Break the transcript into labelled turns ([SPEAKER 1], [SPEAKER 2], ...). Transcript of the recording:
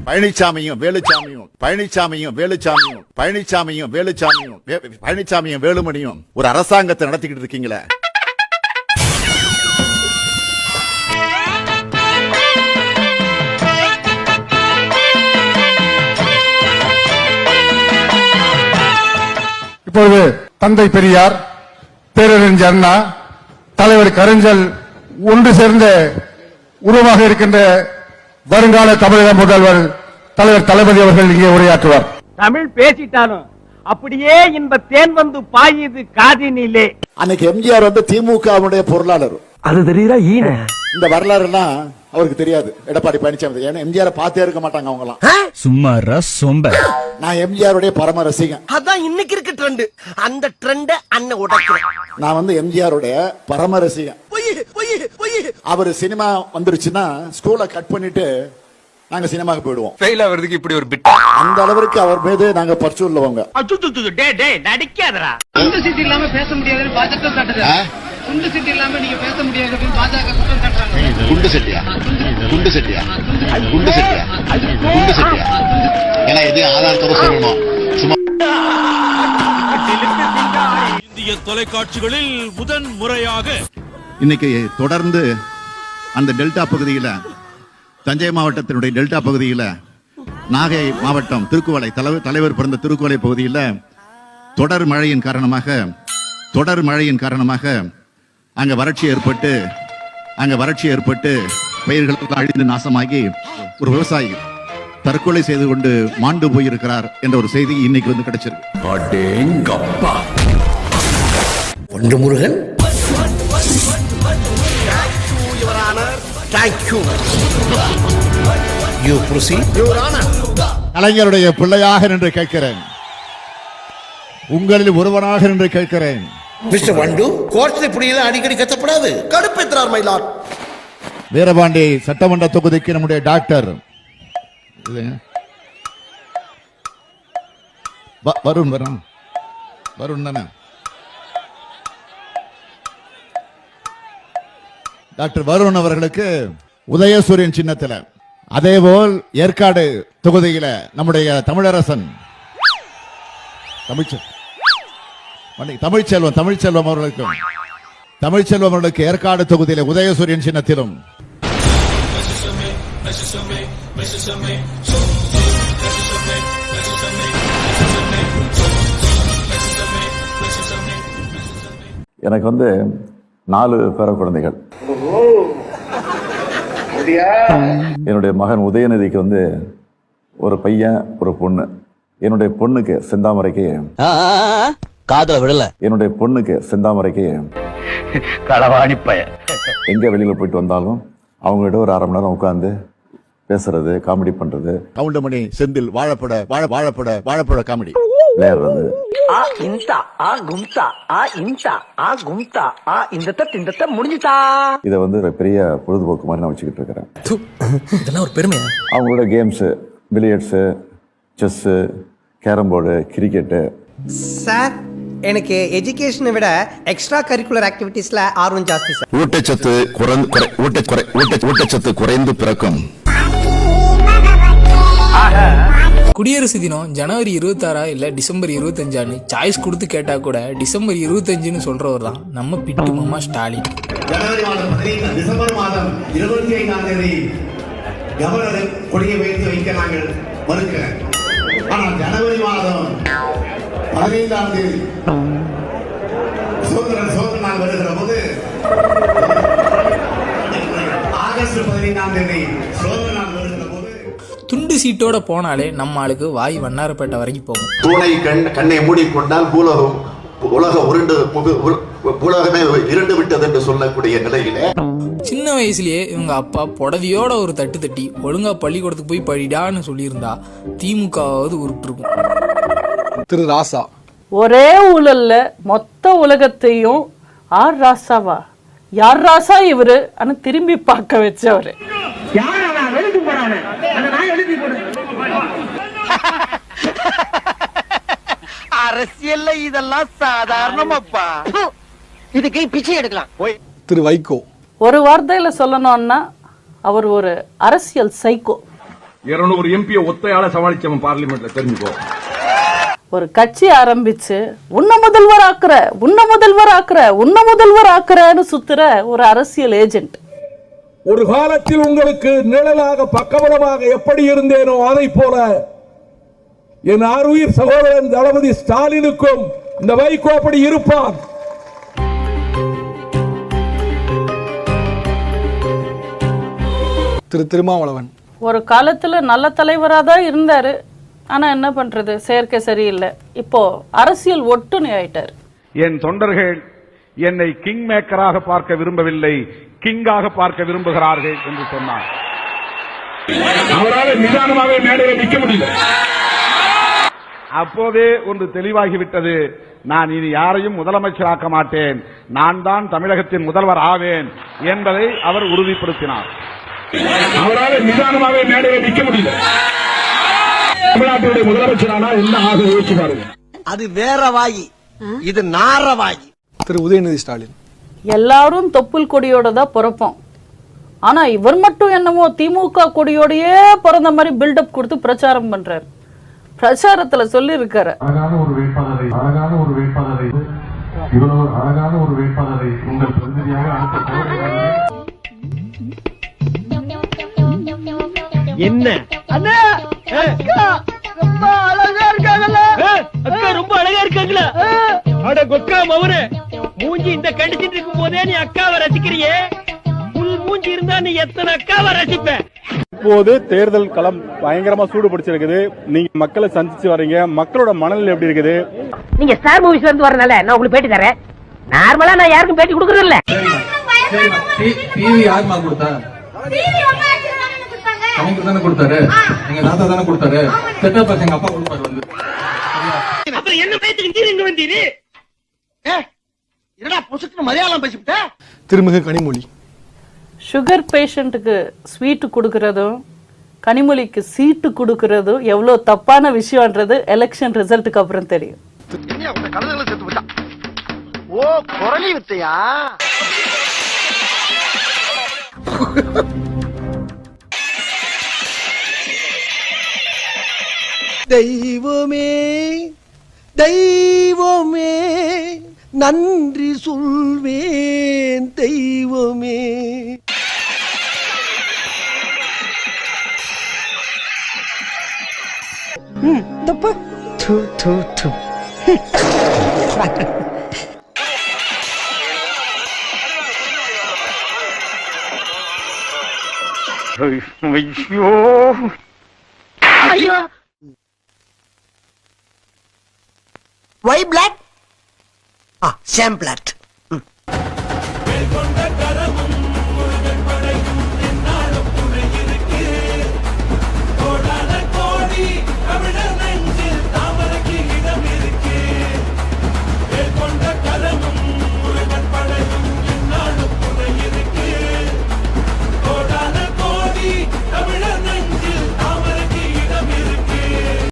[SPEAKER 1] பழனிசாமியும் வேலுமணியும் ஒரு அரசாங்கத்தை நடத்திக்கிட்டு இருக்கீங்களே.
[SPEAKER 2] இப்பொழுது தந்தை பெரியார், பேரறிஞர் அண்ணா, தலைவர் கருஞ்சல் ஒன்று சேர்ந்த உருவாக இருக்கின்ற வருங்கால தமிழக முதல்வர் தலைவர் தளபதி அவர்கள் இங்கே உரையாற்றுவார்.
[SPEAKER 3] தமிழ் பேசிட்டாலும் அப்படியே இன்ப தேன் வந்து பாயுது காதினிலே.
[SPEAKER 1] அன்னைக்கு எம்ஜிஆர் வந்து திமுகவுடைய பொருளாளர்.
[SPEAKER 3] அது தெரியுதா?
[SPEAKER 1] இந்த வரலாறு எல்லாம் அவருக்கு தெரியாது. எடப்பாடி பழனிசாமி ஏன்னா எம்ஜிஆர் பார்த்தே இருக்க மாட்டாங்க அவங்க எல்லாம்.
[SPEAKER 4] சும்மாரா சொம்ப.
[SPEAKER 1] நான் எம்ஜிஆருடைய பரம ரசிகன்.
[SPEAKER 5] அதான் இன்னைக்கு இருக்கு ட்ரெண்ட். அந்த ட்ரெண்ட் அண்ணன் உடைக்கிறேன்.
[SPEAKER 1] நான் வந்து எம்ஜிஆருடைய பரம ரசிகன். அவர் சினிமா வந்துருச்சுன்னா ஸ்கூலை கட் பண்ணிட்டு நாங்க சினிமாக்கு போயிடுவோம்.
[SPEAKER 4] ஃபெயில் ஆவறதுக்கு இப்படி ஒரு பிட்.
[SPEAKER 1] அந்த அளவுக்கு அவர் மீது நாங்க பற்று உள்ளவங்க.
[SPEAKER 3] நடிக்காதடா. குண்டு சீட்டு இல்லாம பேச முடியாதுன்னு பாஜக காட்டுது. குண்டு சீட்டு இல்லாம நீங்க பேச முடியாதுன்னு பாஜக குற்றம் காட்டுறாங்க.
[SPEAKER 1] குண்டு சட்டியா ஏன்னா இது ஆதாரத்தோட சொல்லணும். சும்மா
[SPEAKER 6] இந்திய தொலைக்காட்சிகளில் முதன் முறையாக
[SPEAKER 1] இன்னைக்கு தொடர்ந்து அந்த டெல்டா பகுதியில், தஞ்சை மாவட்டத்தினுடைய டெல்டா பகுதியில், நாகை மாவட்டம் திருக்குவளை தலைவர் பிறந்த திருக்குவளை பகுதியில் தொடர் மழையின் காரணமாக அங்க வறட்சி ஏற்பட்டு பயிர்கள் அழிந்து நாசமாகி ஒரு விவசாயி தற்கொலை செய்து கொண்டு மாண்டு போயிருக்கிறார் என்ற ஒரு செய்தி இன்னைக்கு வந்து கிடைச்சிருக்கு.
[SPEAKER 5] ஒன்று முருகன்.
[SPEAKER 1] கலைஞருடைய பிள்ளையாக நின்று கேட்கிறேன், உங்களில் ஒருவனாக நின்று கேட்கிறேன்.
[SPEAKER 5] மிஸ்டர் வண்டு, கோர்ட்ல இப்படியெல்லாம் அடிக்கடி கத்தப்படாது. கடுப்பேற்றார் மயிலார்.
[SPEAKER 1] வீரபாண்டி சட்டமன்ற தொகுதிக்கு நம்முடைய டாக்டர் வருண் தானே, டாக்டர் வருண் அவர்களுக்கு உதயசூரியன் சின்னத்தில், அதேபோல் ஏற்காடு தொகுதியில நம்முடைய தமிழரசன் தமிழ்ச்செல்வம் அவர்களுக்கு ஏற்காடு தொகுதியில உதயசூரியன் சின்னத்திலும், எனக்கு வந்து 4 பேர குழந்தைகள். என்னுடைய மகன் உதயநிதிக்கு வந்து ஒரு பையன் ஒரு பொண்ணு. என்னுடைய பொண்ணுக்கு செந்தாமரைக்கு
[SPEAKER 5] காதல விடல.
[SPEAKER 1] என்னுடைய பொண்ணுக்கு செந்தாமரைக்கு
[SPEAKER 3] களவாணி பையன்.
[SPEAKER 1] எங்க வெளியில போயிட்டு வந்தாலும் அவங்ககிட்ட ஒரு 1/2 மணி நேரம் உட்கார்ந்து பேசுறது, காமெடி பண்றது. கவுண்டமணி செந்தில் வாழைப்பட காமெடி விளையாடுறது. இதை வந்து பெரிய பொழுதுபோக்கு மாதிரி நான் வச்சுக்கிட்டு இருக்கிறேன்.
[SPEAKER 5] இதெல்லாம் ஒரு பெருமை.
[SPEAKER 1] அவங்களோட games, billiards, chess, carrom board, cricket.
[SPEAKER 7] Sir, எனக்கு எஜுகேஷனை விட எக்ஸ்ட்ரா கரிக்குலர் ஆக்டிவிட்டீஸ்ல ஆர்வம் ஜாஸ்தி சார்.
[SPEAKER 1] ஊட்டச்சத்து குறைந்து பிறக்கும்.
[SPEAKER 8] குடியரசு தினம் ஜனவரி 26 இல்ல டிசம்பர் 25 சாய்ஸ் கொடுத்து கேட்டா கூட டிசம்பர் 25 சொல்றவர் தான் நம்ம பிட்டு மாமா ஸ்டாலின்.
[SPEAKER 9] ஜனவரி மாதம் 15, டிசம்பர் மாதம் 25ஆம் தேதி கவர்னர் கொடியை வைக்க நாங்கள் மறுக்கிறேன். ஆனால் ஜனவரி மாதம் 15ஆம் தேதி சுதந்திர நாள் வருகிற போது, ஆகஸ்ட் 15ஆம் தேதி சுதந்திர நாள் வருகிற போது
[SPEAKER 8] துண்டு சீட்டோட போனாலே நம்ம ஆளுக்கு வாய் வண்ணாரப்பேட்டை வரைக்கும் போகும்.
[SPEAKER 1] தூணை கண்ணை மூடிக்கொண்டால் உலகமே இருண்டு விட்டது என்று சொல்லக்கூடிய நிலையில
[SPEAKER 8] சின்ன வயசுலயே இவங்க அப்பா புடவையோட ஒரு தட்டு தட்டி ஒழுங்கா பள்ளிக்கூடத்துக்கு போய் படிடான்னு சொல்லியிருந்தா திமுகவாவது உருட்டிருக்கும்.
[SPEAKER 2] திரு ராசா
[SPEAKER 10] ஒரே ஊழல்ல மொத்த உலகத்தையும் ஆர் ராசாவா, யார் ராசா இவரு திரும்பி பார்க்க வச்சவரு.
[SPEAKER 5] அரசியல்ல இதெல்லாம் சாதாரணமாப்பா. இதுக்கு பிச்சை எடுக்கலாம்.
[SPEAKER 2] திரு வைகோ.
[SPEAKER 10] ஒரு வார்த்தையில சொல்லணும்னா அவர் ஒரு அரசியல் சைக்கோ.
[SPEAKER 2] 200 எம்பியை ஒத்தையால சமாளிச்சவன் பார்லிமெண்ட்ல, தெரிஞ்சுக்கோ.
[SPEAKER 10] ஒரு கட்சி ஆரம்பிச்சு உன்ன முதல்வர் ஆக்குற, உன்ன முதல்வர் ஆக்குற, உன்ன முதல்வர் ஆக்குறன்னு சுத்துற ஒரு அரசியல் ஏஜென்ட்.
[SPEAKER 2] ஒரு காலத்தில் உங்களுக்கு நிழலாக பக்கபலமாக எப்படி இருந்தேனோ அதை போல என் ஆருயிர் சகோதரன் தளபதி ஸ்டாலினுக்கும் இந்த வைகோ அப்படி இருப்பான். திருமாவளவன்
[SPEAKER 10] ஒரு காலத்துல நல்ல தலைவரா தான் இருந்தாரு. ஆனா என்ன பண்றது, செயற்கை சரியில்லை. இப்போ அரசியல் ஒட்டுணை ஆயிட்டாரு.
[SPEAKER 2] என் தொண்டர்கள் என்னை கிங் மேக்கராக பார்க்க விரும்பவில்லை, கிங்காக பார்க்க விரும்புகிறார்கள் என்று சொன்னார். அவரால் நிதானமாக மேடையில் நிற்க முடியல. அப்போதே ஒன்று தெளிவாகிவிட்டது, நான் இனி யாரையும் முதலமைச்சராக்க மாட்டேன், நான் தான் தமிழகத்தின் முதல்வர் ஆவேன் என்பதை அவர் உறுதிப்படுத்தினார். அவரால் நிதானமாக மேடையில் நிற்க முடியல. தமிழ்நாட்டுடைய முதலமைச்சரானா என்ன ஆக யோசிச்சு பாருங்க.
[SPEAKER 5] அது வேற வாயி, இது நார வாயி.
[SPEAKER 2] திரு உதயநிதி ஸ்டாலின்
[SPEAKER 10] எல்லாரும் தொப்புள் கொடியோட தான் பிறப்போம். ஆனா இவர் மட்டும் என்னமோ திமுக கொடியோடயே பிறந்த மாதிரி பில்டப் கொடுத்து பிரச்சாரம் பண்றாரு. பிரச்சாரத்துல சொல்லி இருக்காரு,
[SPEAKER 2] அழகான ஒரு வேட்பாளரை உங்கள் பிரதிநிதியாக
[SPEAKER 3] என்ன அண்ணா அக்கா ரொம்ப அழகா இருக்காங்கல்ல, அக்கா ரொம்ப அழகா இருக்காங்களா? அட கொக்கா மவனே, மூஞ்சி இந்த கடிச்சிட்டு இருக்கும் போதே நீ அக்காவை ரசிக்கிறியே, புல் மூஞ்சி இருந்தா நீ எத்தனை அக்காவை ரசிப்ப?
[SPEAKER 2] இப்போது தேர்தல் களம் பயங்கரமா சூடு பிடிச்சிருக்குது. நீங்க மக்களை சந்திச்சு வரீங்க, மக்களோட மனநிலை எப்படி இருக்குது?
[SPEAKER 3] நீங்க ஸ்டார் மூவிஸ்ல இருந்து வரனால நான் உங்களுக்கு பேட்டி தரேன். நார்மலா நான் யாருக்கும் பேட்டி கொடுக்கறது இல்ல.
[SPEAKER 2] டிவி யாருமா கொடுத்தா? அவங்க தானே கொடுத்தாரு, எங்க தாத்தா தானே கொடுத்தாரு. செட்டப் பாக்ஸ் எங்க அப்பா கொடுப்பாரு வந்து.
[SPEAKER 3] அப்புறம் என்ன பேச்சுக்கு நீ இங்க வந்தீரு?
[SPEAKER 5] என்னடா பொசுக்குன்னு மலையாளம் பேசிவிட்ட?
[SPEAKER 2] திருமிகு கனிமொழி
[SPEAKER 10] சுகர் பேஷண்ட்டுக்கு ஸ்வீட்டு கொடுக்கறதும் கனிமொழிக்கு சீட்டு கொடுக்கறதும் எவ்வளவு தப்பான விஷயம்ன்றது எலெக்ஷன் ரிசல்ட்டுக்கு அப்புறம் தெரியும்.
[SPEAKER 5] ஓ குரலி வித்தையா? தெய்வமே தெய்வமே நன்றி சொல்வேன் தெய்வமே. தப்பு ஐயோ. Why black? Same black.